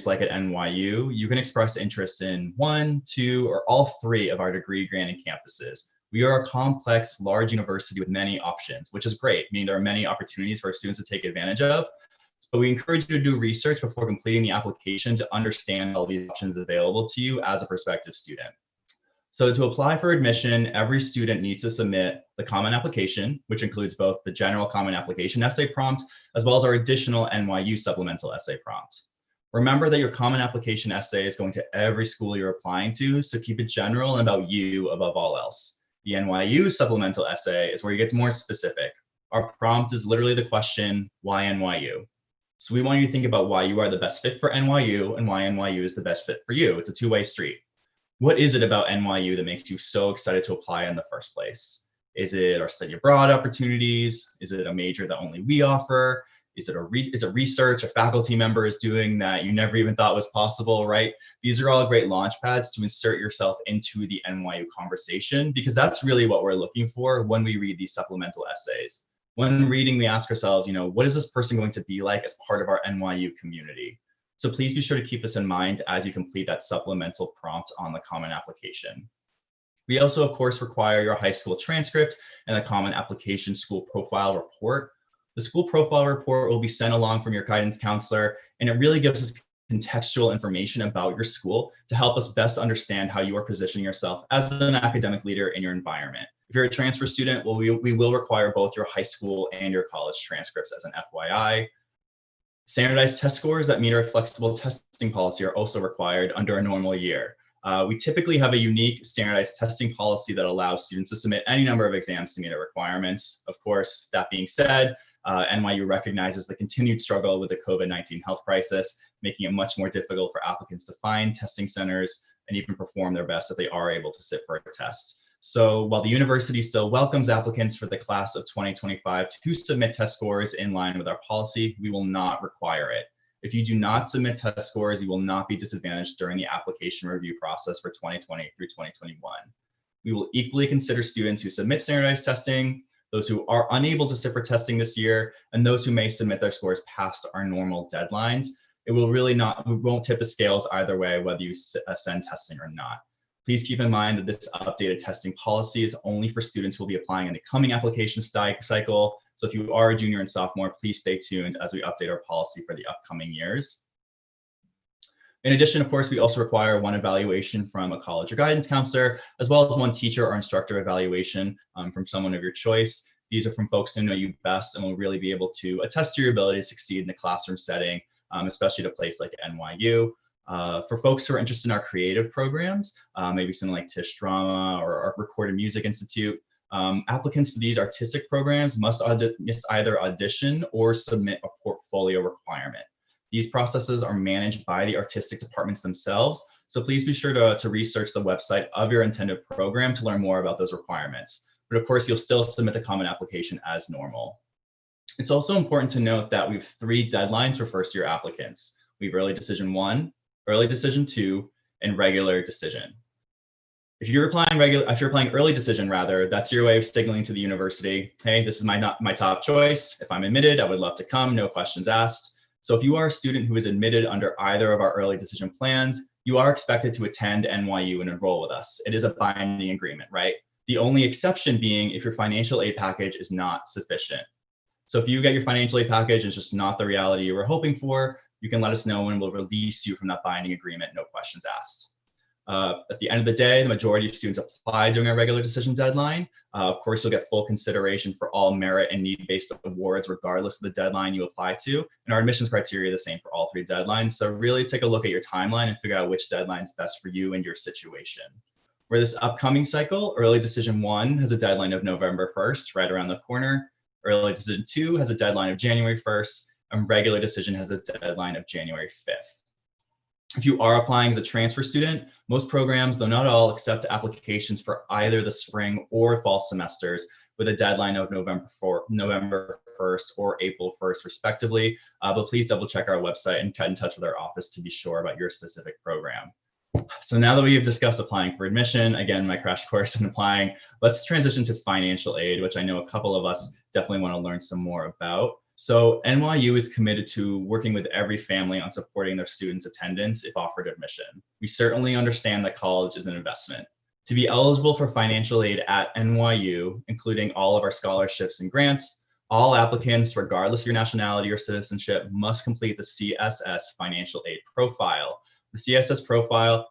like at NYU, you can express interest in one, two, or all three of our degree granting campuses. We are a complex, large university with many options, which is great, meaning there are many opportunities for our students to take advantage of. But we encourage you to do research before completing the application to understand all these options available to you as a prospective student. So to apply for admission, every student needs to submit the common application, which includes both the general common application essay prompt, as well as our additional NYU supplemental essay prompt. Remember that your common application essay is going to every school you're applying to, so keep it general and about you above all else. The NYU supplemental essay is where you get more specific. Our prompt is literally the question, why NYU? So we want you to think about why you are the best fit for NYU and why NYU is the best fit for you. It's a two-way street. What is it about NYU that makes you so excited to apply in the first place? Is it our study abroad opportunities? Is it a major that only we offer? Is it research a faculty member is doing that you never even thought was possible, right? These are all great launch pads to insert yourself into the NYU conversation, because that's really what we're looking for when we read these supplemental essays. When reading, we ask ourselves, what is this person going to be like as part of our NYU community? So please be sure to keep this in mind as you complete that supplemental prompt on the common application. We also, of course, require your high school transcript and the common application school profile report. The school profile report will be sent along from your guidance counselor, and it really gives us contextual information about your school to help us best understand how you are positioning yourself as an academic leader in your environment. If you're a transfer student, well, we will require both your high school and your college transcripts as an FYI. Standardized test scores that meet our flexible testing policy are also required under a normal year. We typically have a unique standardized testing policy that allows students to submit any number of exams to meet our requirements. Of course, that being said, NYU recognizes the continued struggle with the COVID-19 health crisis, making it much more difficult for applicants to find testing centers and even perform their best if they are able to sit for a test. So while the university still welcomes applicants for the class of 2025 to submit test scores in line with our policy, we will not require it. If you do not submit test scores, you will not be disadvantaged during the application review process for 2020 through 2021. We will equally consider students who submit standardized testing, those who are unable to sit for testing this year, and those who may submit their scores past our normal deadlines. It will really not, we won't tip the scales either way, whether you send testing or not. Please keep in mind that this updated testing policy is only for students who will be applying in the coming application cycle. So if you are a junior and sophomore, please stay tuned as we update our policy for the upcoming years. In addition, of course, we also require one evaluation from a college or guidance counselor, as well as one teacher or instructor evaluation from someone of your choice. These are from folks who know you best and will really be able to attest to your ability to succeed in the classroom setting, especially at a place like NYU. For folks who are interested in our creative programs, maybe something like Tisch Drama or our Recorded Music Institute, applicants to these artistic programs must either audition or submit a portfolio requirement. These processes are managed by the artistic departments themselves, so please be sure to research the website of your intended program to learn more about those requirements. But of course, you'll still submit the common application as normal. It's also important to note that we have 3 deadlines for first-year applicants. We have Early Decision 1, Early Decision 2, and Regular Decision. If you're applying Early Decision, that's your way of signaling to the university, hey, this is my top choice. If I'm admitted, I would love to come, no questions asked. So if you are a student who is admitted under either of our early decision plans, you are expected to attend NYU and enroll with us. It is a binding agreement, right? The only exception being if your financial aid package is not sufficient. So if you get your financial aid package and it's just not the reality you were hoping for, you can let us know and we'll release you from that binding agreement, no questions asked. At the end of the day, the majority of students apply during our regular decision deadline. Of course, you'll get full consideration for all merit and need-based awards, regardless of the deadline you apply to. And our admissions criteria are the same for all 3 deadlines. So really take a look at your timeline and figure out which deadline is best for you and your situation. For this upcoming cycle, Early Decision 1 has a deadline of November 1st, right around the corner. Early Decision 2 has a deadline of January 1st, and Regular Decision has a deadline of January 5th. If you are applying as a transfer student, most programs, though not all, accept applications for either the spring or fall semesters with a deadline of November 1st or April 1st, respectively. But please double check our website and get in touch with our office to be sure about your specific program. So now that we have discussed applying for admission, again, my crash course in applying, let's transition to financial aid, which I know a couple of us definitely want to learn some more about. So NYU is committed to working with every family on supporting their students' attendance if offered admission. We certainly understand that college is an investment. To be eligible for financial aid at NYU, including all of our scholarships and grants, all applicants, regardless of your nationality or citizenship, must complete the CSS financial aid profile. The CSS profile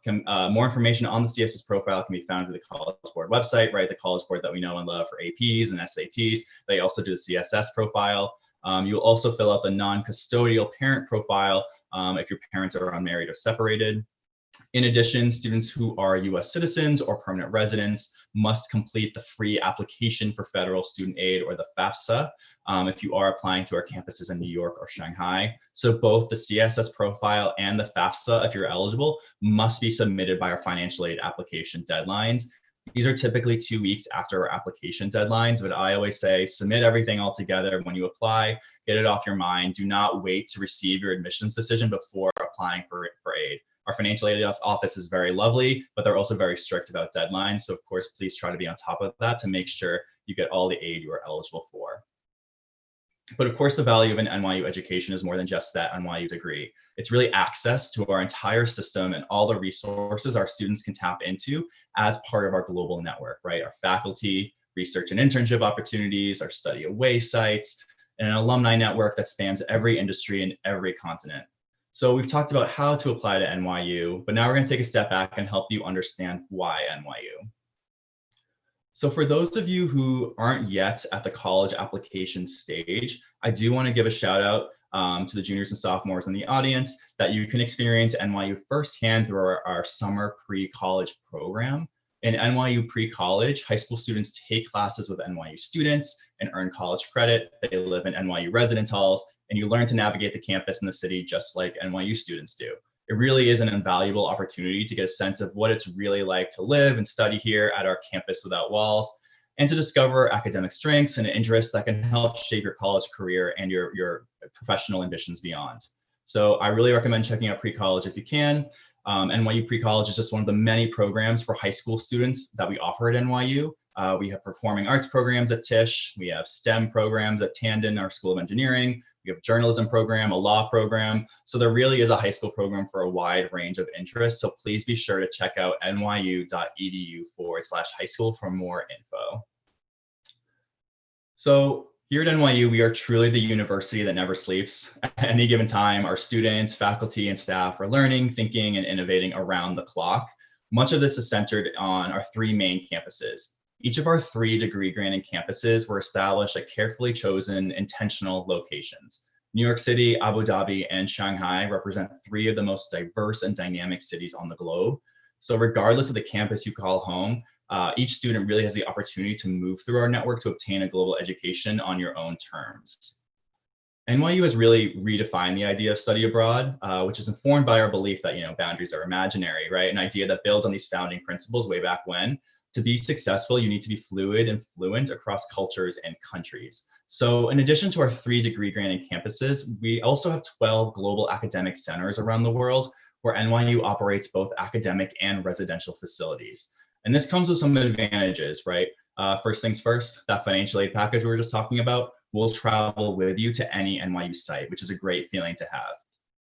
more information on the CSS profile can be found through the College Board website, right? The College Board that we know and love for APs and SATs. They also do the CSS profile. You'll also fill out the non-custodial parent profile if your parents are unmarried or separated. In addition, students who are US citizens or permanent residents must complete the free application for federal student aid, or the FAFSA, if you are applying to our campuses in New York or Shanghai. So both the CSS profile and the FAFSA, if you're eligible, must be submitted by our financial aid application deadlines. These are typically 2 weeks after our application deadlines, but I always say submit everything all together when you apply, get it off your mind. Do not wait to receive your admissions decision before applying for aid. Our financial aid office is very lovely, but they're also very strict about deadlines. So of course, please try to be on top of that to make sure you get all the aid you are eligible for. But of course, the value of an NYU education is more than just that NYU degree. It's really access to our entire system and all the resources our students can tap into as part of our global network, right? Our faculty, research and internship opportunities, our study away sites, and an alumni network that spans every industry and every continent. So we've talked about how to apply to NYU, but now we're going to take a step back and help you understand why NYU. So for those of you who aren't yet at the college application stage, I do want to give a shout out to the juniors and sophomores in the audience that you can experience NYU firsthand through our summer pre-college program. In NYU pre-college, high school students take classes with NYU students and earn college credit. They live in NYU residence halls, and you learn to navigate the campus and the city just like NYU students do. It really is an invaluable opportunity to get a sense of what it's really like to live and study here at our campus without walls, and to discover academic strengths and interests that can help shape your college career and your professional ambitions beyond. So I really recommend checking out pre-college if you can. NYU pre-college is just one of the many programs for high school students that we offer at NYU. We have performing arts programs at Tisch. We have STEM programs at Tandon, our School of Engineering. We have a journalism program, a law program. So there really is a high school program for a wide range of interests. So please be sure to check out nyu.edu/high school for more info. So here at NYU, we are truly the university that never sleeps. At any given time, our students, faculty, and staff are learning, thinking, and innovating around the clock. Much of this is centered on our 3 main campuses. Each of our 3 degree-granting campuses were established at carefully chosen, intentional locations. New York City, Abu Dhabi, and Shanghai represent 3 of the most diverse and dynamic cities on the globe. So regardless of the campus you call home, each student really has the opportunity to move through our network to obtain a global education on your own terms. NYU has really redefined the idea of study abroad, which is informed by our belief that boundaries are imaginary, right? An idea that builds on these founding principles way back when. To be successful, you need to be fluid and fluent across cultures and countries. So in addition to our 3 degree-granting campuses, we also have 12 global academic centers around the world where NYU operates both academic and residential facilities. And this comes with some advantages, right? First things first, that financial aid package we were just talking about will travel with you to any NYU site, which is a great feeling to have.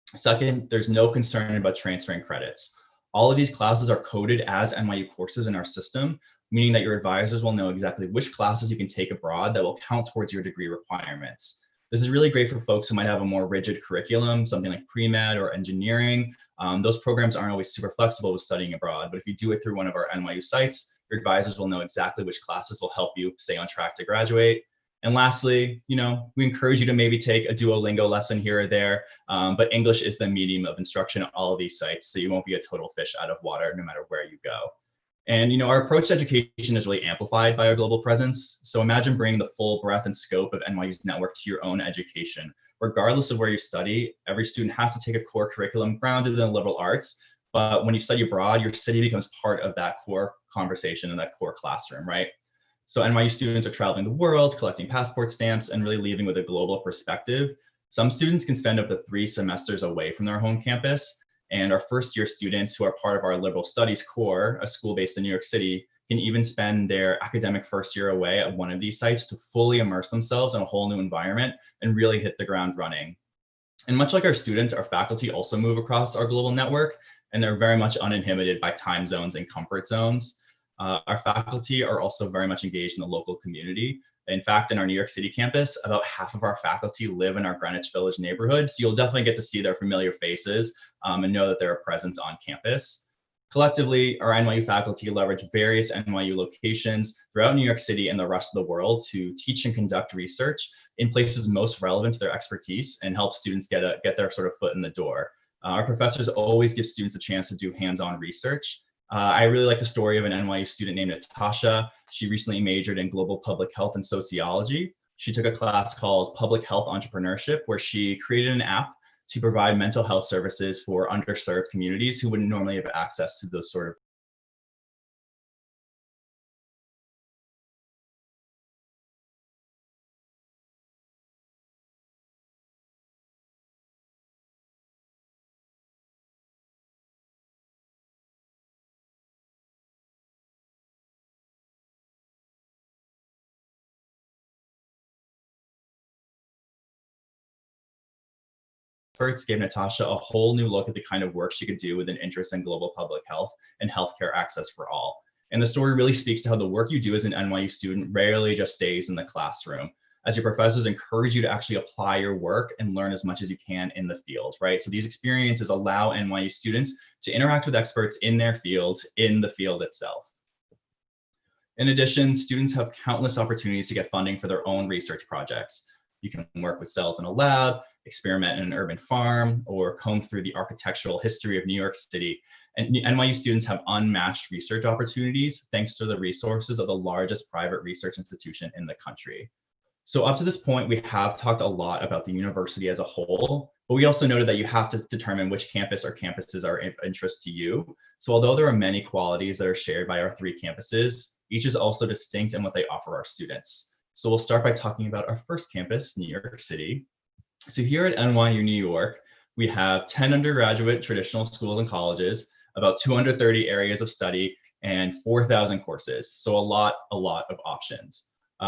Second, there's no concern about transferring credits. All of these classes are coded as NYU courses in our system, meaning that your advisors will know exactly which classes you can take abroad that will count towards your degree requirements. This is really great for folks who might have a more rigid curriculum, something like pre-med or engineering. Those programs aren't always super flexible with studying abroad, but if you do it through one of our NYU sites, your advisors will know exactly which classes will help you stay on track to graduate. And lastly, we encourage you to maybe take a Duolingo lesson here or there, but English is the medium of instruction at all of these sites, so you won't be a total fish out of water no matter where you go. And our approach to education is really amplified by our global presence. So imagine bringing the full breadth and scope of NYU's network to your own education. Regardless of where you study, every student has to take a core curriculum grounded in liberal arts, but when you study abroad, your city becomes part of that core conversation and that core classroom, right? So NYU students are traveling the world, collecting passport stamps, and really leaving with a global perspective. Some students can spend up to 3 semesters away from their home campus. And our first-year students who are part of our liberal studies core, a school based in New York City, can even spend their academic first year away at one of these sites to fully immerse themselves in a whole new environment and really hit the ground running. And much like our students, our faculty also move across our global network, and they're very much uninhibited by time zones and comfort zones. Our faculty are also very much engaged in the local community. In fact, in our New York City campus, about half of our faculty live in our Greenwich Village neighborhood. So you'll definitely get to see their familiar faces and know that they're a presence on campus. Collectively, our NYU faculty leverage various NYU locations throughout New York City and the rest of the world to teach and conduct research in places most relevant to their expertise and help students get their sort of foot in the door. Our professors always give students a chance to do hands-on research. I really like the story of an NYU student named Natasha. She recently majored in global public health and sociology. She took a class called Public Health Entrepreneurship, where she created an app to provide mental health services for underserved communities who wouldn't normally have access to those sort of experts. Gave Natasha a whole new look at the kind of work she could do with an interest in global public health and healthcare access for all. And the story really speaks to how the work you do as an NYU student rarely just stays in the classroom, as your professors encourage you to actually apply your work and learn as much as you can in the field, right? So these experiences allow NYU students to interact with experts in their fields, in the field itself. In addition, students have countless opportunities to get funding for their own research projects. You can work with cells in a lab, experiment in an urban farm, or comb through the architectural history of New York City. And NYU students have unmatched research opportunities thanks to the resources of the largest private research institution in the country. So up to this point, we have talked a lot about the university as a whole, but we also noted that you have to determine which campus or campuses are of interest to you. So although there are many qualities that are shared by our three campuses, each is also distinct in what they offer our students. So we'll start by talking about our first campus, New York City. So here at NYU New York, we have 10 undergraduate traditional schools and colleges, about 230 areas of study, and 4,000 courses. So a lot of options.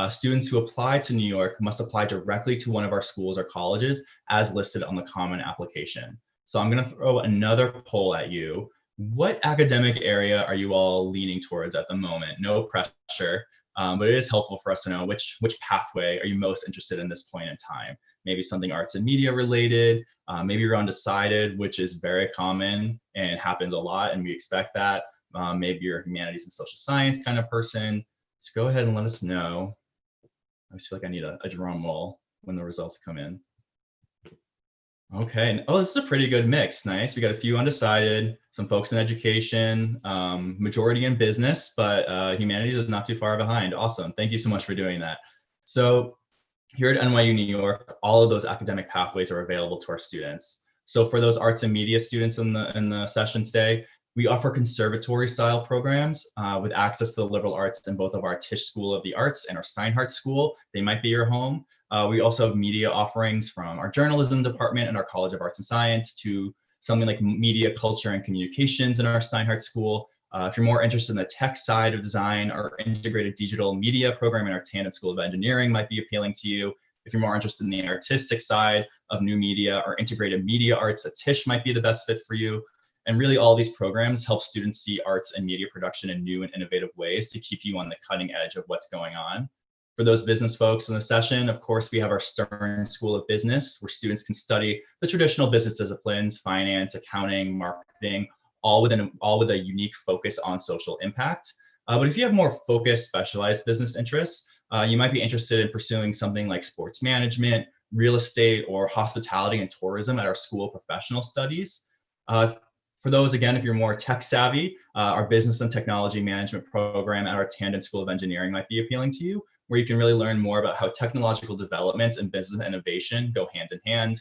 Students who apply to New York must apply directly to one of our schools or colleges as listed on the Common Application. So I'm going to throw another poll at you. What academic area are you all leaning towards at the moment? No pressure, but it is helpful for us to know which pathway are you most interested in this point in time. Maybe something arts and media related, maybe you're undecided, which is very common and happens a lot, and we expect that. Maybe you're a humanities and social science kind of person. So go ahead and let us know. I just feel like I need a drum roll when the results come in. Okay, oh, this is a pretty good mix. Nice. We got a few undecided, some folks in education, majority in business, but humanities is not too far behind. Awesome. Thank you so much for doing that. So here at NYU New York, all of those academic pathways are available to our students. So for those arts and media students in the session today, we offer conservatory style programs with access to the liberal arts in both of our Tisch School of the Arts and our Steinhardt School. They might be your home. We also have media offerings from our journalism department and our College of Arts and Science to something like media, culture, and communications in our Steinhardt School. If you're more interested in the tech side of design, our integrated digital media program in our Tandon School of Engineering might be appealing to you. If you're more interested in the artistic side of new media, our integrated media arts at Tisch might be the best fit for you. And really all these programs help students see arts and media production in new and innovative ways to keep you on the cutting edge of what's going on. For those business folks in the session, of course, we have our Stern School of Business, where students can study the traditional business disciplines, finance, accounting, marketing, all with a unique focus on social impact. But if you have more focused, specialized business interests, you might be interested in pursuing something like sports management, real estate, or hospitality and tourism at our School of Professional Studies. For those, again, if you're more tech savvy, our business and technology management program at our Tandon School of Engineering might be appealing to you, where you can really learn more about how technological developments and business innovation go hand in hand.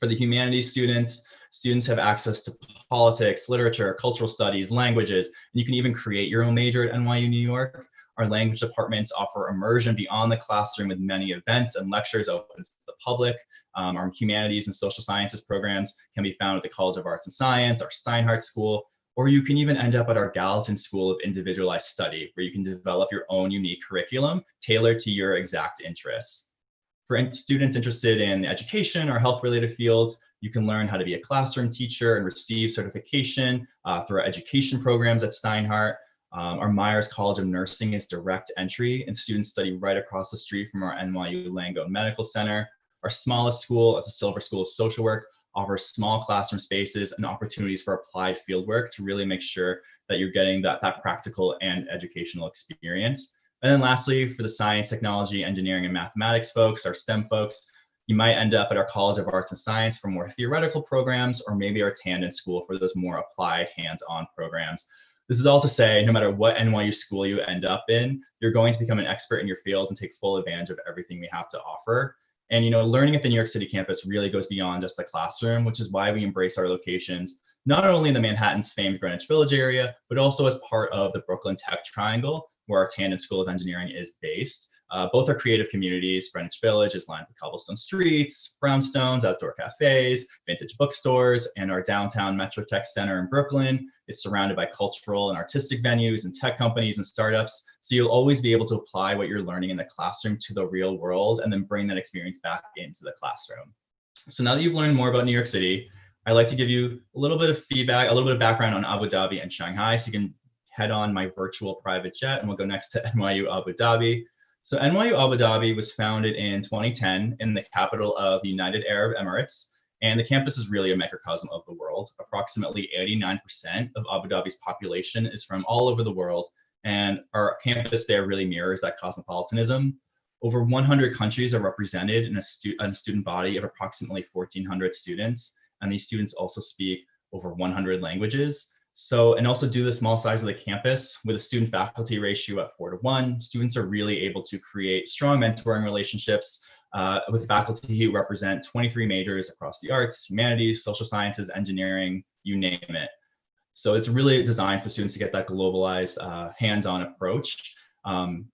For the humanities students have access to politics, literature, cultural studies, languages, and you can even create your own major at NYU New York. Our language departments offer immersion beyond the classroom with many events and lectures open to the public. Our humanities and social sciences programs can be found at the College of Arts and Science, our Steinhardt School, or you can even end up at our Gallatin School of Individualized Study, where you can develop your own unique curriculum tailored to your exact interests. For students interested in education or health-related fields, you can learn how to be a classroom teacher and receive certification through our education programs at Steinhardt. Our Myers College of Nursing is direct entry, and students study right across the street from our NYU Langone Medical Center. Our smallest school at the Silver School of Social Work offers small classroom spaces and opportunities for applied fieldwork to really make sure that you're getting that practical and educational experience. And then lastly, for the science, technology, engineering, and mathematics folks, our STEM folks, you might end up at our College of Arts and Science for more theoretical programs, or maybe our Tandon School for those more applied hands-on programs. This is all to say, no matter what NYU school you end up in, you're going to become an expert in your field and take full advantage of everything we have to offer. And learning at the New York City campus really goes beyond just the classroom, which is why we embrace our locations, not only in the Manhattan's famed Greenwich Village area, but also as part of the Brooklyn Tech Triangle, where our Tandon School of Engineering is based. Both are creative communities. Greenwich Village is lined with cobblestone streets, brownstones, outdoor cafes, vintage bookstores, and our downtown Metro Tech Center in Brooklyn is surrounded by cultural and artistic venues and tech companies and startups. So you'll always be able to apply what you're learning in the classroom to the real world and then bring that experience back into the classroom. So now that you've learned more about New York City, I'd like to give you a little bit of feedback, a little bit of background on Abu Dhabi and Shanghai, so you can head on my virtual private jet, and we'll go next to NYU Abu Dhabi. So NYU Abu Dhabi was founded in 2010 in the capital of the United Arab Emirates, and the campus is really a microcosm of the world. Approximately 89% of Abu Dhabi's population is from all over the world, and our campus there really mirrors that cosmopolitanism. Over 100 countries are represented in a student body of approximately 1,400 students, and these students also speak over 100 languages. So, and also due to the small size of the campus, with a student faculty ratio at 4:1, students are really able to create strong mentoring relationships with faculty who represent 23 majors across the arts, humanities, social sciences, engineering, you name it. So it's really designed for students to get that globalized hands-on approach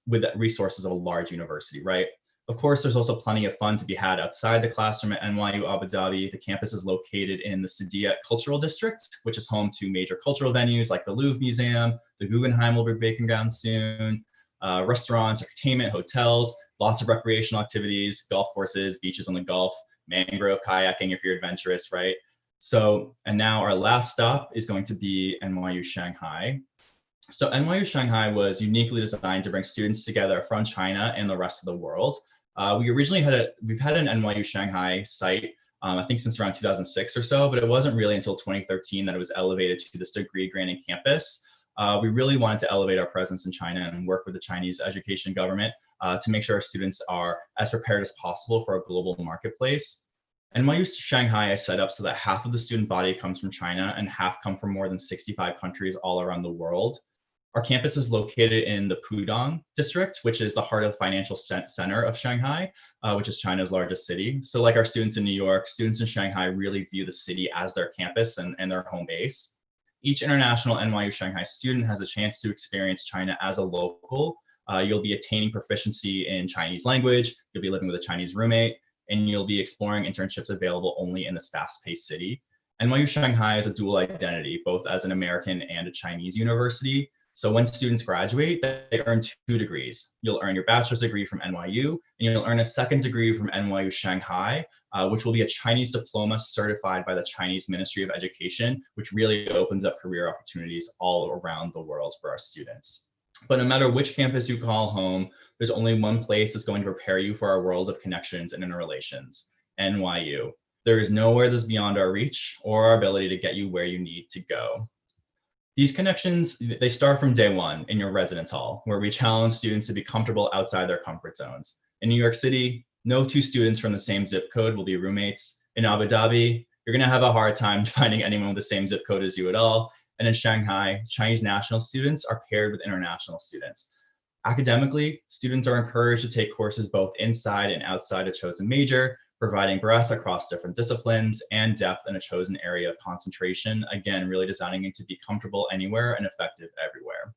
with the resources of a large university, right? Of course, there's also plenty of fun to be had outside the classroom at NYU Abu Dhabi. The campus is located in the Sadia Cultural District, which is home to major cultural venues like the Louvre Museum, the Guggenheim will be breaking ground soon, restaurants, entertainment, hotels, lots of recreational activities, golf courses, beaches on the Gulf, mangrove kayaking if you're adventurous, right? So, and now our last stop is going to be NYU Shanghai. So NYU Shanghai was uniquely designed to bring students together from China and the rest of the world. We've had an NYU Shanghai site, I think since around 2006 or so, but it wasn't really until 2013 that it was elevated to this degree granting campus. We really wanted to elevate our presence in China and work with the Chinese education government to make sure our students are as prepared as possible for a global marketplace. NYU Shanghai is set up so that half of the student body comes from China and half come from more than 65 countries all around the world. Our campus is located in the Pudong district, which is the heart of the financial center of Shanghai, which is China's largest city. So like our students in New York, students in Shanghai really view the city as their campus and their home base. Each international NYU Shanghai student has a chance to experience China as a local. You'll be attaining proficiency in Chinese language, you'll be living with a Chinese roommate, and you'll be exploring internships available only in this fast-paced city. NYU Shanghai is a dual identity, both as an American and a Chinese university. So when students graduate, they earn 2 degrees. You'll earn your bachelor's degree from NYU, and you'll earn a second degree from NYU Shanghai, which will be a Chinese diploma certified by the Chinese Ministry of Education, which really opens up career opportunities all around the world for our students. But no matter which campus you call home, there's only one place that's going to prepare you for our world of connections and interrelations, NYU. There is nowhere that's beyond our reach or our ability to get you where you need to go. These connections, they start from day one in your residence hall, where we challenge students to be comfortable outside their comfort zones. In New York City, no 2 students from the same zip code will be roommates. In Abu Dhabi, you're gonna have a hard time finding anyone with the same zip code as you at all. And in Shanghai, Chinese national students are paired with international students. Academically, students are encouraged to take courses both inside and outside a chosen major, providing breadth across different disciplines and depth in a chosen area of concentration. Again, really designing it to be comfortable anywhere and effective everywhere.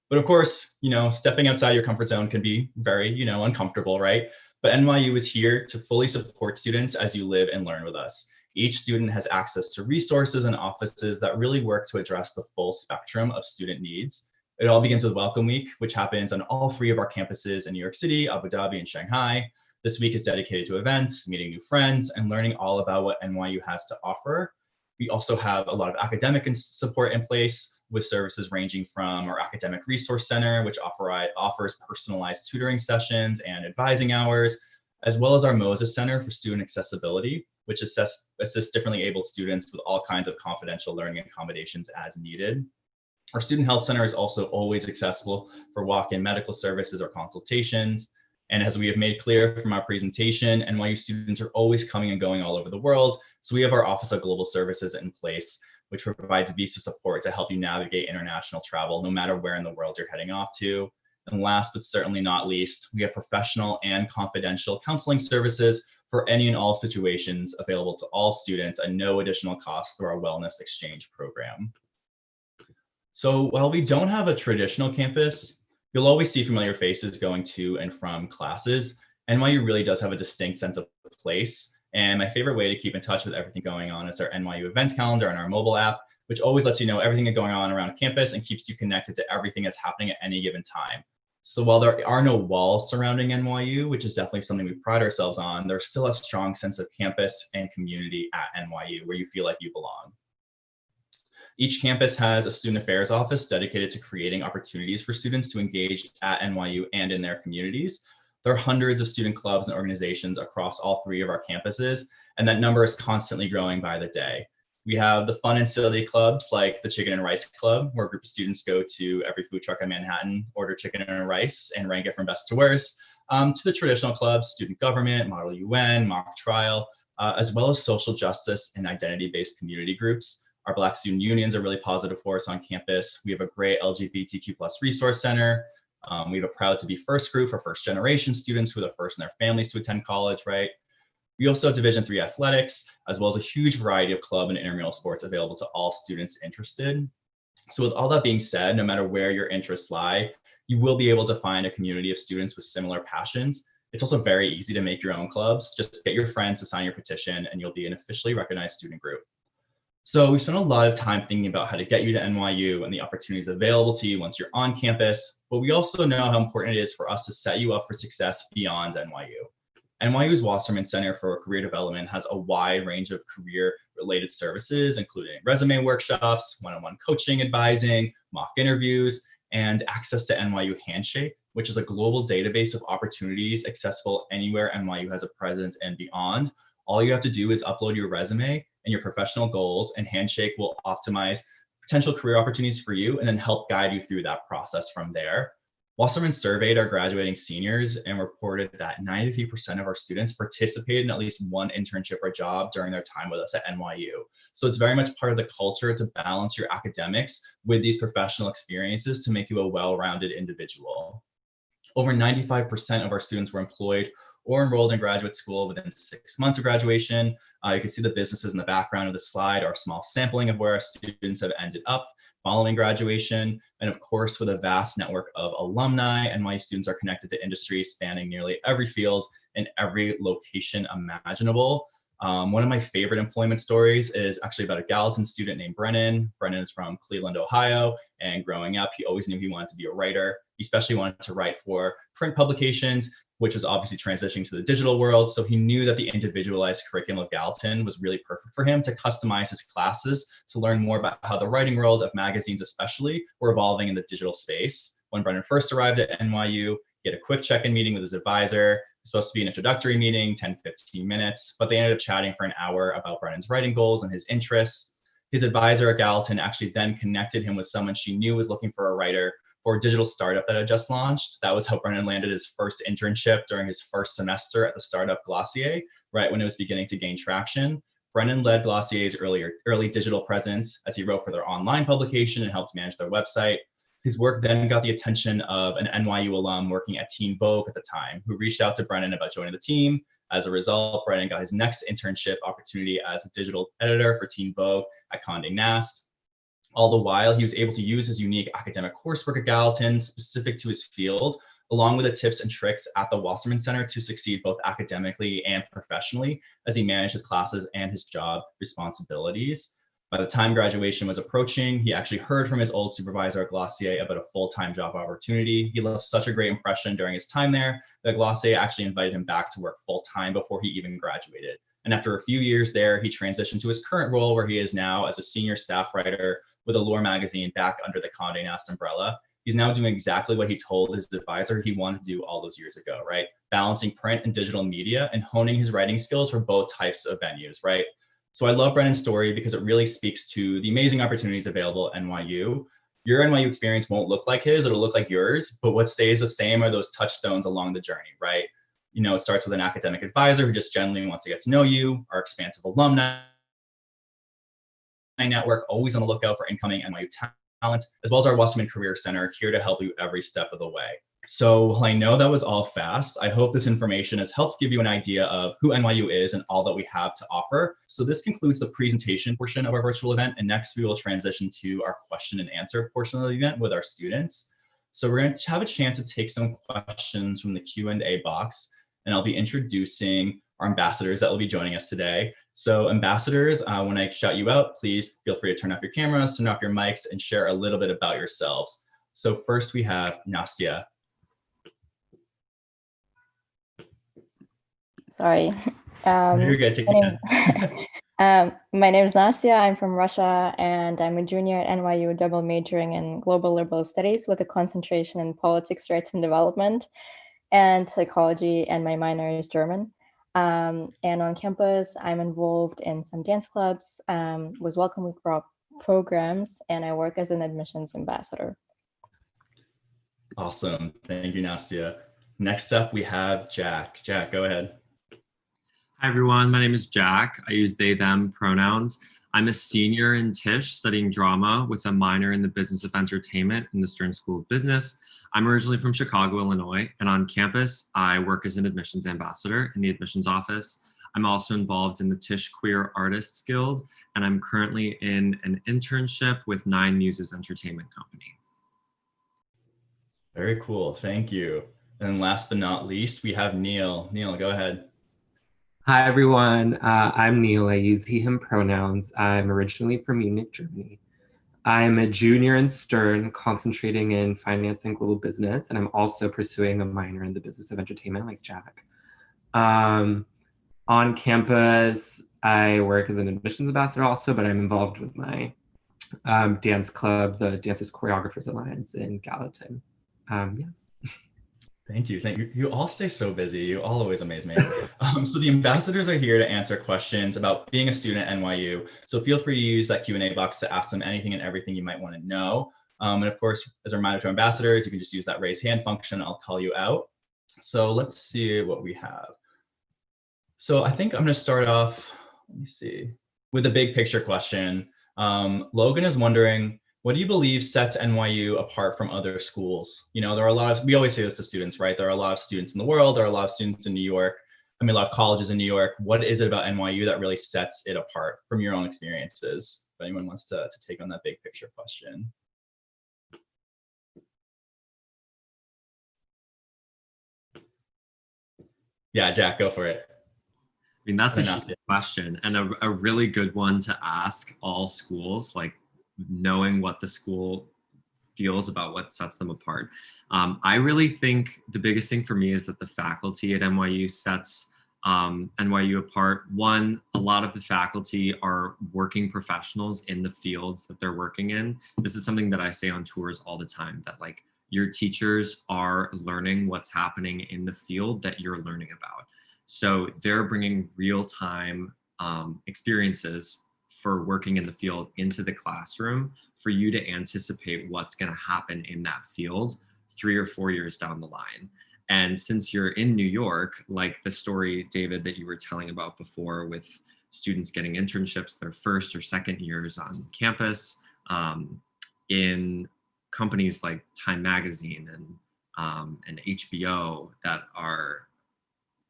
But of course, stepping outside your comfort zone can be very, uncomfortable, right? But NYU is here to fully support students as you live and learn with us. Each student has access to resources and offices that really work to address the full spectrum of student needs. It all begins with Welcome Week, which happens on all 3 of our campuses in New York City, Abu Dhabi, and Shanghai. This week is dedicated to events, meeting new friends, and learning all about what NYU has to offer. We also have a lot of academic support in place with services ranging from our Academic Resource Center, which offers personalized tutoring sessions and advising hours, as well as our Moses Center for Student Accessibility, which assists differently abled students with all kinds of confidential learning accommodations as needed. Our Student Health Center is also always accessible for walk-in medical services or consultations. And as we have made clear from our presentation, NYU students are always coming and going all over the world. So we have our Office of Global Services in place, which provides visa support to help you navigate international travel, no matter where in the world you're heading off to. And last, but certainly not least, we have professional and confidential counseling services for any and all situations available to all students at no additional cost through our Wellness Exchange program. So while we don't have a traditional campus, you'll always see familiar faces going to and from classes. NYU really does have a distinct sense of place. And my favorite way to keep in touch with everything going on is our NYU events calendar and our mobile app, which always lets you know everything that's going on around campus and keeps you connected to everything that's happening at any given time. So while there are no walls surrounding NYU, which is definitely something we pride ourselves on, there's still a strong sense of campus and community at NYU where you feel like you belong. Each campus has a student affairs office dedicated to creating opportunities for students to engage at NYU and in their communities. There are hundreds of student clubs and organizations across all 3 of our campuses, and that number is constantly growing by the day. We have the fun and silly clubs like the Chicken and Rice Club, where a group of students go to every food truck in Manhattan, order chicken and rice, and rank it from best to worst, to the traditional clubs, Student Government, Model UN, Mock Trial, as well as social justice and identity-based community groups. Our Black student unions are really positive force on campus. We have a great LGBTQ+ resource center. We have a Proud to Be First group for first generation students who are the first in their families to attend college, right? We also have Division III athletics, as well as a huge variety of club and intramural sports available to all students interested. So with all that being said, no matter where your interests lie, you will be able to find a community of students with similar passions. It's also very easy to make your own clubs. Just get your friends to sign your petition and you'll be an officially recognized student group. So we spent a lot of time thinking about how to get you to NYU and the opportunities available to you once you're on campus, but we also know how important it is for us to set you up for success beyond NYU. NYU's Wasserman Center for Career Development has a wide range of career-related services, including resume workshops, one-on-one coaching, advising, mock interviews, and access to NYU Handshake, which is a global database of opportunities accessible anywhere NYU has a presence and beyond. All you have to do is upload your resume and your professional goals, and Handshake will optimize potential career opportunities for you and then help guide you through that process from there. Wasserman surveyed our graduating seniors and reported that 93% of our students participated in at least one internship or job during their time with us at NYU. So it's very much part of the culture to balance your academics with these professional experiences to make you a well-rounded individual. Over 95% of our students were employed or enrolled in graduate school within 6 months of graduation. You can see the businesses in the background of the slide are a small sampling of where our students have ended up following graduation. And of course, with a vast network of alumni, NYU students are connected to industries spanning nearly every field and every location imaginable. One of my favorite employment stories is actually about a Gallatin student named Brennan. Brennan is from Cleveland, Ohio, and growing up, he always knew he wanted to be a writer. He especially wanted to write for print publications, which was obviously transitioning to the digital world. So he knew that the individualized curriculum of Gallatin was really perfect for him to customize his classes to learn more about how the writing world of magazines especially were evolving in the digital space. When Brennan first arrived at NYU, he had a quick check-in meeting with his advisor. It was supposed to be an introductory meeting, 10, 15 minutes, but they ended up chatting for an hour about Brennan's writing goals and his interests. His advisor at Gallatin actually then connected him with someone she knew was looking for a writer for a digital startup that had just launched. That was how Brennan landed his first internship during his first semester at the startup Glossier, right when it was beginning to gain traction. Brennan led Glossier's early digital presence as he wrote for their online publication and helped manage their website. His work then got the attention of an NYU alum working at Teen Vogue at the time, who reached out to Brennan about joining the team. As a result, Brennan got his next internship opportunity as a digital editor for Teen Vogue at Condé Nast. All the while, he was able to use his unique academic coursework at Gallatin specific to his field along with the tips and tricks at the Wasserman Center to succeed both academically and professionally as he managed his classes and his job responsibilities. By the time graduation was approaching, he actually heard from his old supervisor at Glossier about a full-time job opportunity. He left such a great impression during his time there that Glossier actually invited him back to work full-time before he even graduated. And after a few years there, he transitioned to his current role where he is now as a senior staff writer with Allure magazine back under the Condé Nast umbrella. He's now doing exactly what he told his advisor he wanted to do all those years ago, right? Balancing print and digital media and honing his writing skills for both types of venues, right? So I love Brennan's story because it really speaks to the amazing opportunities available at NYU. Your NYU experience won't look like his, it'll look like yours, but what stays the same are those touchstones along the journey, right? You know, it starts with an academic advisor who just genuinely wants to get to know you, our expansive alumni network, always on the lookout for incoming NYU talent, as well as our Wasserman Career Center, here to help you every step of the way. So I know that was all fast. I hope this information has helped give you an idea of who NYU is and all that we have to offer. So this concludes the presentation portion of our virtual event. And next we will transition to our question and answer portion of the event with our students. So we're going to have a chance to take some questions from the Q&A box, and I'll be introducing our ambassadors that will be joining us today. So ambassadors, when I shout you out, please feel free to turn off your cameras, turn off your mics, and share a little bit about yourselves. So first we have Nastya. Sorry. You're good. Take your time. My name is Nastya. I'm from Russia, and I'm a junior at NYU, double majoring in global liberal studies with a concentration in politics, rights, and development, and psychology, and my minor is German. And on campus, I'm involved in some dance clubs, was Welcome Week programs, and I work as an admissions ambassador. Awesome. Thank you, Nastya. Next up, we have Jack. Jack, go ahead. Hi, everyone. My name is Jack. I use they, them pronouns. I'm a senior in Tisch studying drama with a minor in the business of entertainment in the Stern School of Business. I'm originally from Chicago, Illinois, and on campus, I work as an admissions ambassador in the admissions office. I'm also involved in the Tisch Queer Artists Guild, and I'm currently in an internship with Nine Muses Entertainment Company. Very cool. Thank you. And last but not least, we have Neil. Neil, go ahead. Hi, everyone. I'm Neil. I use he, him pronouns. I'm originally from Munich, Germany. I'm a junior in Stern, concentrating in finance and global business, and I'm also pursuing a minor in the business of entertainment like Jack. On campus, I work as an admissions ambassador also, but I'm involved with my dance club, the Dancers Choreographers Alliance in Gallatin. Yeah. Thank you. Thank you. You all stay so busy. You all always amaze me. So the ambassadors are here to answer questions about being a student at NYU. So feel free to use that Q&A box to ask them anything and everything you might want to know. And of course, as a reminder to ambassadors, you can just use that raise hand function. I'll call you out. So let's see what we have. So I think I'm going to start off, let me see, with a big picture question. Logan is wondering, what do you believe sets NYU apart from other schools? You know, there are a lot of, we always say this to students, right? There are a lot of students in the world, there are a lot of students in New York. I mean, a lot of colleges in New York. What is it about NYU that really sets it apart from your own experiences? If anyone wants to take on that big picture question. Yeah, Jack, go for it. I mean, that's a huge question and a really good one to ask all schools, like knowing what the school feels about what sets them apart. I really think the biggest thing for me is that the faculty at NYU sets NYU apart. One, a lot of the faculty are working professionals in the fields that they're working in. This is something that I say on tours all the time, that like your teachers are learning what's happening in the field that you're learning about. So they're bringing real-time experiences for working in the field into the classroom for you to anticipate what's going to happen in that field 3 or 4 years down the line. And since you're in New York, like the story, David, that you were telling about before with students getting internships their first or second years on campus, in companies like Time Magazine and HBO that are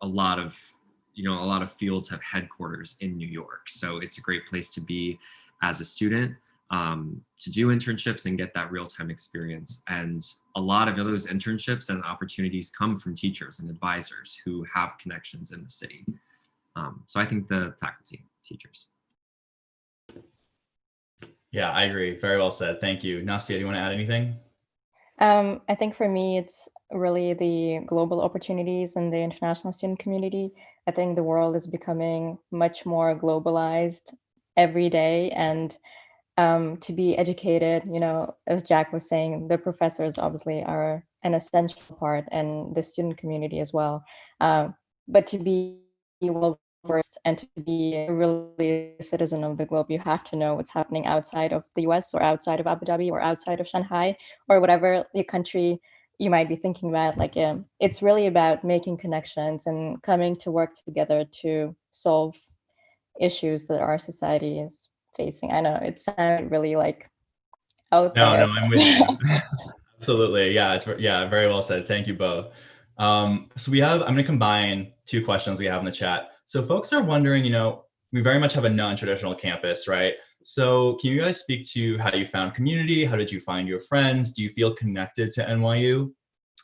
a lot of fields have headquarters in New York. So it's a great place to be as a student. to do internships and get that real-time experience. And a lot of those internships and opportunities come from teachers and advisors who have connections in the city. So I think the faculty, teachers. Yeah, I agree. Very well said. Thank you. Nastia, do you want to add anything? I think for me, it's really the global opportunities and the international student community. I think the world is becoming much more globalized every day, and to be educated, as Jack was saying, the professors obviously are an essential part, and the student community as well. But to be well versed and to be really a citizen of the globe, you have to know what's happening outside of the US or outside of Abu Dhabi or outside of Shanghai or whatever the country you might be thinking about. Like, it's really about making connections and coming to work together to solve issues that our society is facing. I know it sounded really like out there. No, I'm with you. Absolutely. Yeah, very well said. Thank you both. I'm going to combine two questions we have in the chat. So folks are wondering, we very much have a non-traditional campus, right? So can you guys speak to how you found community? How did you find your friends? Do you feel connected to NYU?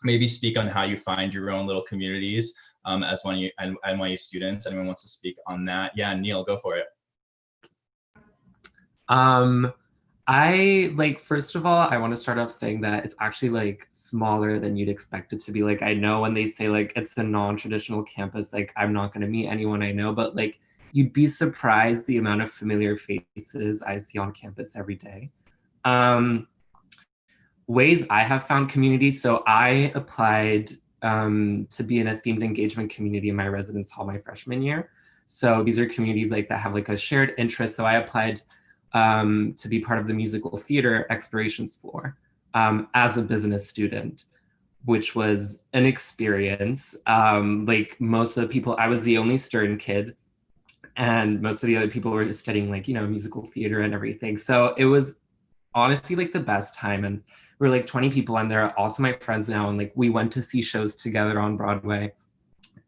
Maybe speak on how you find your own little communities as NYU students. Anyone wants to speak on that? Yeah, Neil, go for it. First of all, I want to start off saying that it's actually like smaller than you'd expect it to be. Like, I know when they say like it's a non-traditional campus, like I'm not going to meet anyone I know, but like you'd be surprised the amount of familiar faces I see on campus every day. Ways I have found community. So I applied to be in a themed engagement community in my residence hall my freshman year. So these are communities like that have like a shared interest. So I applied to be part of the musical theater explorations floor as a business student, which was an experience. Like most of the people, I was the only Stern kid, and most of the other people were studying like, musical theater and everything. So it was honestly like the best time. And we're like 20 people, and they're also my friends now. And like we went to see shows together on Broadway.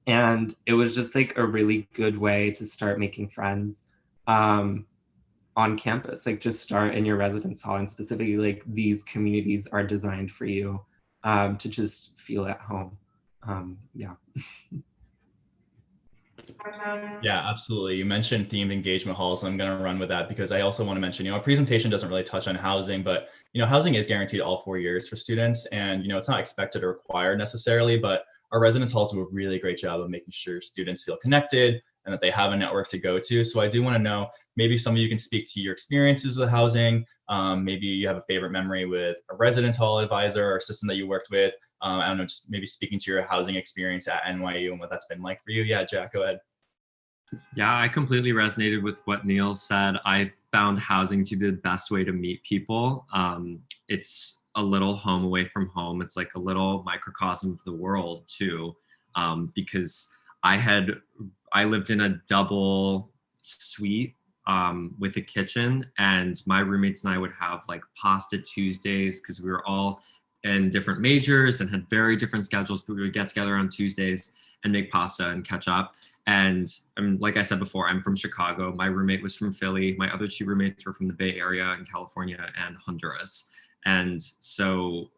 And it was just like a really good way to start making friends on campus. Like just start in your residence hall, and specifically like these communities are designed for you to just feel at home. Yeah. Yeah, absolutely. You mentioned themed engagement halls, and I'm going to run with that because I also want to mention, our presentation doesn't really touch on housing, but housing is guaranteed all 4 years for students, and it's not expected or required necessarily, but our residence halls do a really great job of making sure students feel connected and that they have a network to go to. So I do want to know, maybe some of you can speak to your experiences with housing. Maybe you have a favorite memory with a residence hall advisor or assistant that you worked with. I don't know, just maybe speaking to your housing experience at NYU and what that's been like for you. Yeah, Jack, go ahead. Yeah, I completely resonated with what Neil said. I found housing to be the best way to meet people. It's a little home away from home. It's like a little microcosm of the world too, because I lived in a double suite with a kitchen, and my roommates and I would have like pasta Tuesdays because we were all in different majors and had very different schedules, but we would get together on Tuesdays and make pasta and catch up. And like I said before, I'm from Chicago. My roommate was from Philly. My other two roommates were from the Bay Area in California and Honduras. And so,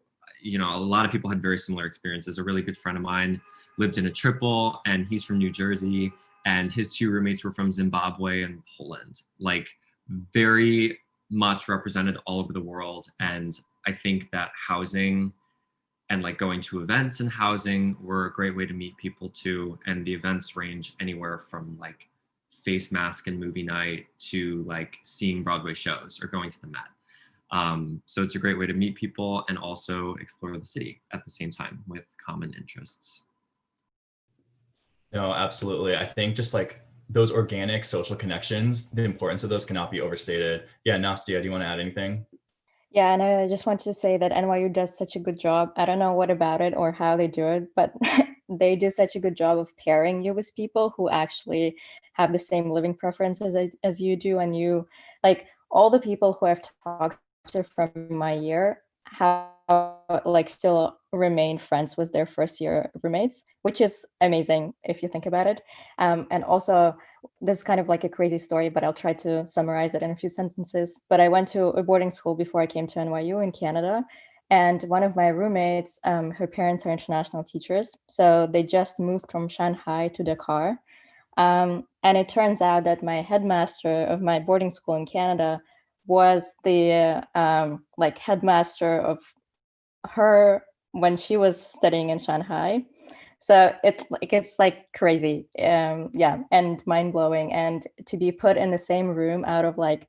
a lot of people had very similar experiences. A really good friend of mine lived in a triple, and he's from New Jersey, and his two roommates were from Zimbabwe and Poland, like very much represented all over the world. And I think that housing and like going to events and housing were a great way to meet people too. And the events range anywhere from like face mask and movie night to like seeing Broadway shows or going to the Met. So it's a great way to meet people and also explore the city at the same time with common interests. No, absolutely. I think just like those organic social connections, the importance of those cannot be overstated. Yeah, Nastia, do you want to add anything? Yeah, and I just want to say that NYU does such a good job. I don't know what about it or how they do it, but they do such a good job of pairing you with people who actually have the same living preferences as you do. And you, like all the people who I've talked to from my year, have like still remain friends with their first year roommates, which is amazing if you think about it. And also this is kind of like a crazy story, but I'll try to summarize it in a few sentences. But I went to a boarding school before I came to NYU in Canada. And one of my roommates, her parents are international teachers. So they just moved from Shanghai to Dakar. And it turns out that my headmaster of my boarding school in Canada was the like headmaster of her when she was studying in Shanghai. So it's like crazy, yeah, and mind blowing. And to be put in the same room out of like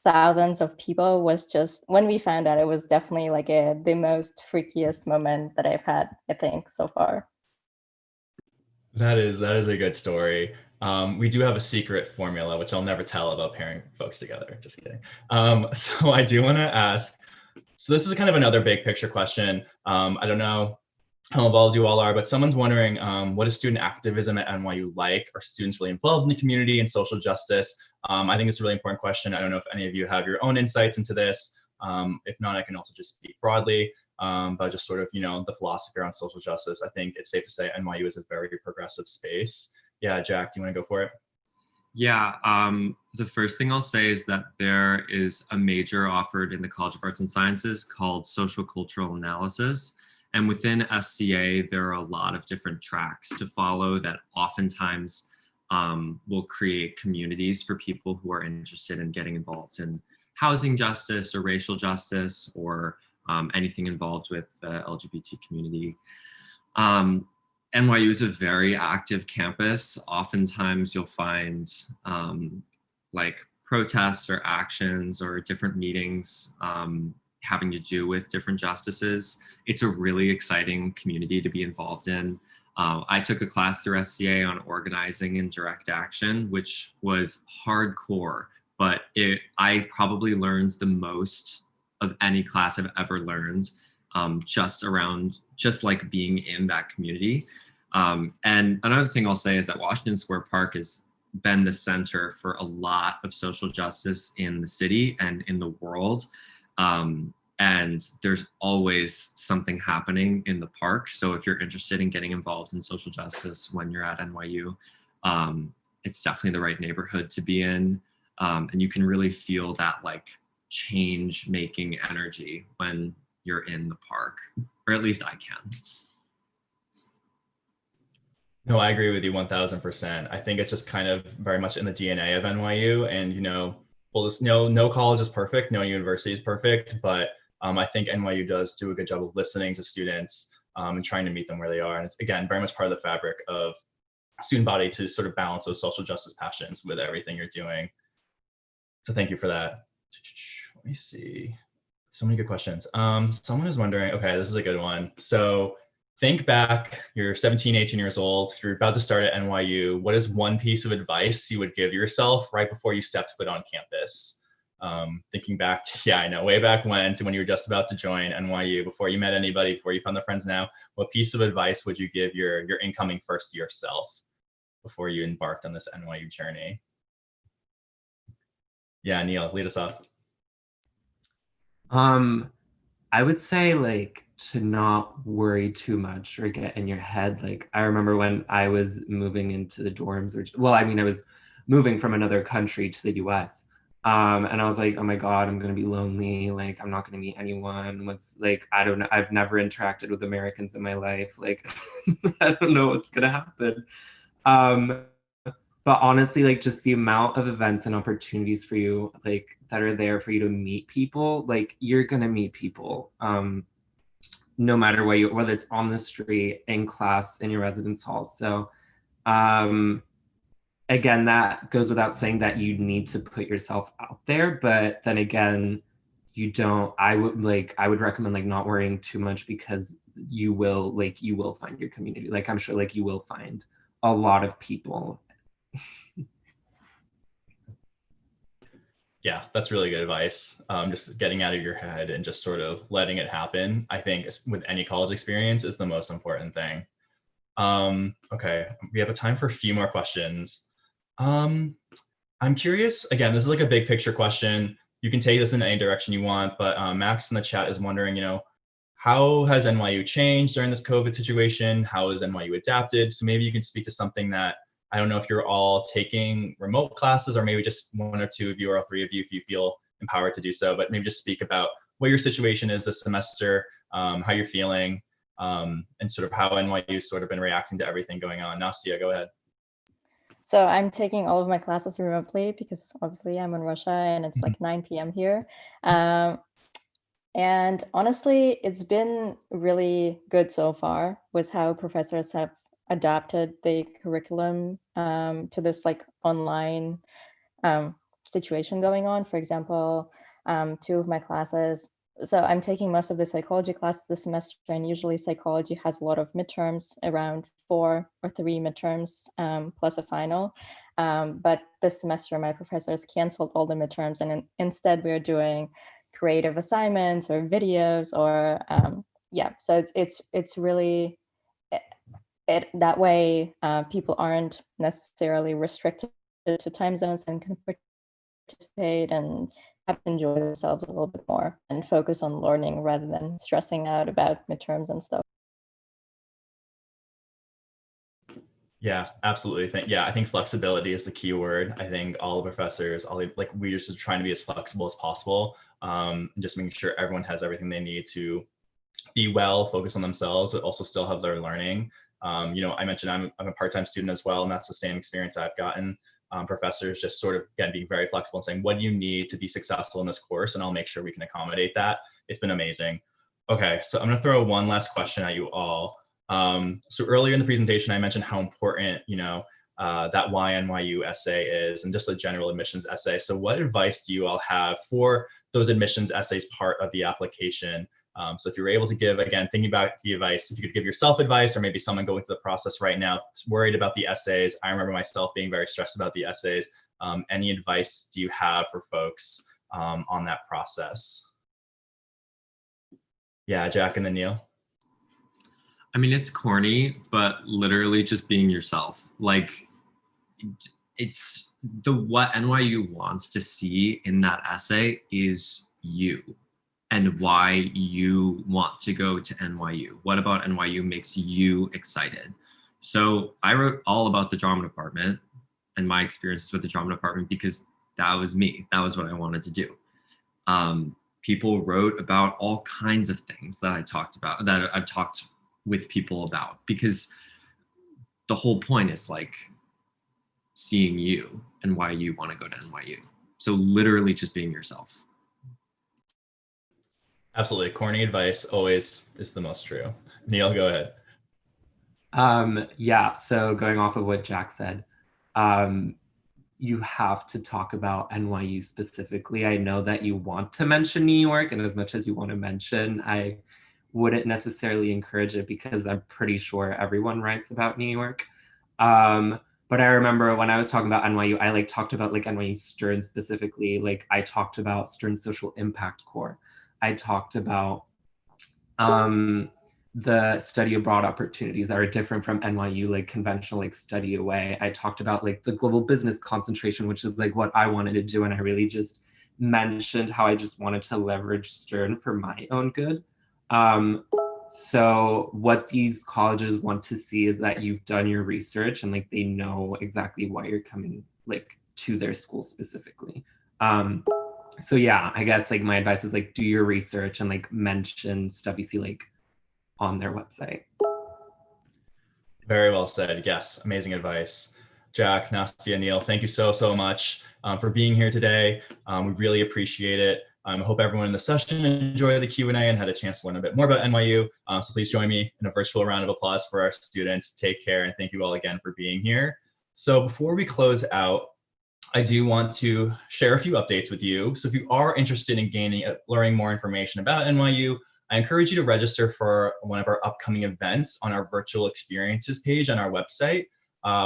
thousands of people was just, when we found out, it was definitely like the most freakiest moment that I've had, I think, so far. That is a good story. We do have a secret formula, which I'll never tell, about pairing folks together. Just kidding. So I do want to ask, so this is kind of another big picture question. I don't know how involved you all are, but someone's wondering, what is student activism at NYU like? Are students really involved in the community and social justice? I think it's a really important question. I don't know if any of you have your own insights into this. If not, I can also just speak broadly. But just sort of, the philosophy around social justice. I think it's safe to say NYU is a very progressive space. Yeah, Jack, do you want to go for it? Yeah, the first thing I'll say is that there is a major offered in the College of Arts and Sciences called Social Cultural Analysis. And within SCA, there are a lot of different tracks to follow that oftentimes will create communities for people who are interested in getting involved in housing justice or racial justice or anything involved with the LGBT community. NYU is a very active campus. Oftentimes you'll find like protests or actions or different meetings having to do with different justices. It's a really exciting community to be involved in. I took a class through SCA on organizing and direct action, which was hardcore, but I probably learned the most of any class I've ever learned, just like being in that community. And another thing I'll say is that Washington Square Park has been the center for a lot of social justice in the city and in the world. And there's always something happening in the park. So if you're interested in getting involved in social justice when you're at NYU, it's definitely the right neighborhood to be in. And you can really feel that like change-making energy when you're in the park, or at least I can. No, I agree with you 1000%. I think it's just kind of very much in the DNA of NYU, and well, just no college is perfect, no university is perfect, but I think NYU does do a good job of listening to students and trying to meet them where they are. And it's, again, very much part of the fabric of student body to sort of balance those social justice passions with everything you're doing. So thank you for that. Let me see. So many good questions. Someone is wondering, okay, this is a good one. So think back, you're 17, 18 years old, you're about to start at NYU. What is one piece of advice you would give yourself right before you stepped foot on campus? Thinking back to, way back when, to when you were just about to join NYU, before you met anybody, before you found the friends now, what piece of advice would you give your incoming first year self before you embarked on this NYU journey? Yeah, Neil, lead us off. I would say like to not worry too much or get in your head. Like I remember when I was moving into the dorms, I was moving from another country to the US. And I was like, oh my God, I'm gonna be lonely. Like I'm not gonna meet anyone. I don't know. I've never interacted with Americans in my life. Like I don't know what's gonna happen. But honestly, like just the amount of events and opportunities for you, like that are there for you to meet people, like you're gonna meet people, no matter whether it's on the street, in class, in your residence hall. So again, that goes without saying that you need to put yourself out there, but then again, I would recommend like not worrying too much, because you will find your community. Like I'm sure like you will find a lot of people. Yeah, that's really good advice. Just getting out of your head and just sort of letting it happen, I think with any college experience, is the most important thing. Okay, we have a time for a few more questions. I'm curious, again, this is like a big picture question. You can take this in any direction you want, but Max in the chat is wondering, how has NYU changed during this COVID situation? How has NYU adapted? So maybe you can speak to something that I don't know if you're all taking remote classes or maybe just one or two of you or all three of you if you feel empowered to do so, but maybe just speak about what your situation is this semester, how you're feeling, and sort of how NYU's sort of been reacting to everything going on. Nastya, go ahead. So I'm taking all of my classes remotely because obviously I'm in Russia and it's like 9 p.m. here. And honestly, it's been really good so far with how professors have adapted the curriculum to this like online situation going on. For example, two of my classes. So I'm taking most of the psychology classes this semester, and usually psychology has a lot of midterms, around 4 or 3 midterms plus a final. But this semester, my professors canceled all the midterms, and instead we're doing creative assignments or videos or yeah. So it's really that way people aren't necessarily restricted to time zones and can participate and have to enjoy themselves a little bit more and focus on learning rather than stressing out about midterms and stuff. Yeah, absolutely. Yeah, I think flexibility is the key word. I think all the professors, we're just trying to be as flexible as possible, and just making sure everyone has everything they need to be well, focus on themselves, but also still have their learning. You know, I mentioned I'm a part-time student as well, and that's the same experience I've gotten. Professors just sort of, again, being very flexible and saying, what do you need to be successful in this course? And I'll make sure we can accommodate that. It's been amazing. Okay, so I'm gonna throw one last question at you all. So earlier in the presentation, I mentioned how important, you know, that Why NYU essay is, and just a general admissions essay. So what advice do you all have for those admissions essays part of the application? So if you're able to give, again, thinking about the advice, if you could give yourself advice or maybe someone going through the process right now, worried about the essays. I remember myself being very stressed about the essays. Any advice do you have for folks on that process? Yeah, Jack and then Neil. I mean, it's corny, but literally just being yourself. Like, it's what NYU wants to see in that essay is you and why you want to go to NYU. What about NYU makes you excited? So I wrote all about the drama department and my experiences with the drama department because that was me. That was what I wanted to do. People wrote about all kinds of things that I talked about, that I've talked with people about, because the whole point is like seeing you and why you want to go to NYU. So literally just being yourself. Absolutely. Corny advice always is the most true. Neil, go ahead. Yeah, so going off of what Jack said, you have to talk about NYU specifically. I know that you want to mention New York, and as much as you want to mention, I wouldn't necessarily encourage it because I'm pretty sure everyone writes about New York. But I remember when I was talking about NYU, I talked about NYU Stern specifically. I talked about Stern Social Impact Corps. I talked about the study abroad opportunities that are different from NYU, conventional study away. I talked about the global business concentration, which is what I wanted to do. And I really just mentioned how I just wanted to leverage Stern for my own good. So what these colleges want to see is that you've done your research and they know exactly why you're coming to their school specifically. So yeah, I guess my advice is do your research and mention stuff you see on their website. Very well said. Yes, amazing advice. Jack, Nastya, Neil, thank you so much for being here today. We really appreciate it. I hope everyone in the session enjoyed the Q&A and had a chance to learn a bit more about NYU. So please join me in a virtual round of applause for our students. Take care, and thank you all again for being here. So before we close out, I do want to share a few updates with you. So if you are interested in learning more information about NYU, I encourage you to register for one of our upcoming events on our virtual experiences page on our website.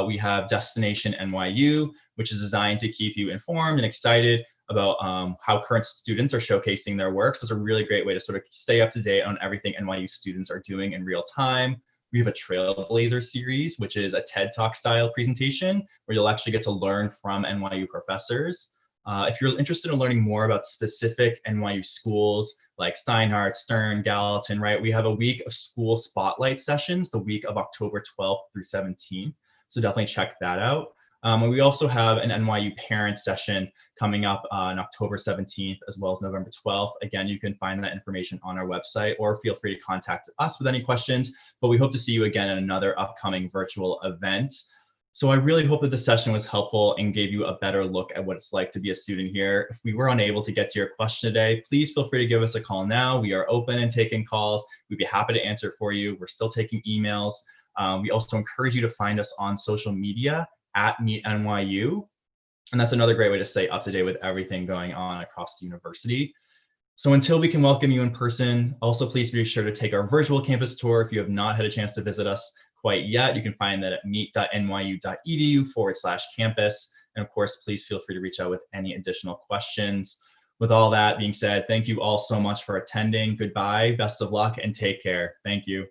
We have Destination NYU, which is designed to keep you informed and excited about how current students are showcasing their work. So it's a really great way to sort of stay up to date on everything NYU students are doing in real time. We have a Trailblazer series, which is a TED Talk style presentation where you'll actually get to learn from NYU professors. If you're interested in learning more about specific NYU schools like Steinhardt, Stern, Gallatin, right? We have a week of school spotlight sessions the week of October 12th through 17th. So definitely check that out. And we also have an NYU parent session coming up on October 17th, as well as November 12th. Again, you can find that information on our website, or feel free to contact us with any questions. But we hope to see you again in another upcoming virtual event. So I really hope that this session was helpful and gave you a better look at what it's like to be a student here. If we were unable to get to your question today, please feel free to give us a call now. We are open and taking calls. We'd be happy to answer for you. We're still taking emails. We also encourage you to find us on social media at Meet NYU. And that's another great way to stay up to date with everything going on across the university. So until we can welcome you in person, also please be sure to take our virtual campus tour. If you have not had a chance to visit us quite yet, you can find that at meet.nyu.edu/campus. And of course, please feel free to reach out with any additional questions. With all that being said, thank you all so much for attending. Goodbye, best of luck, and take care. Thank you.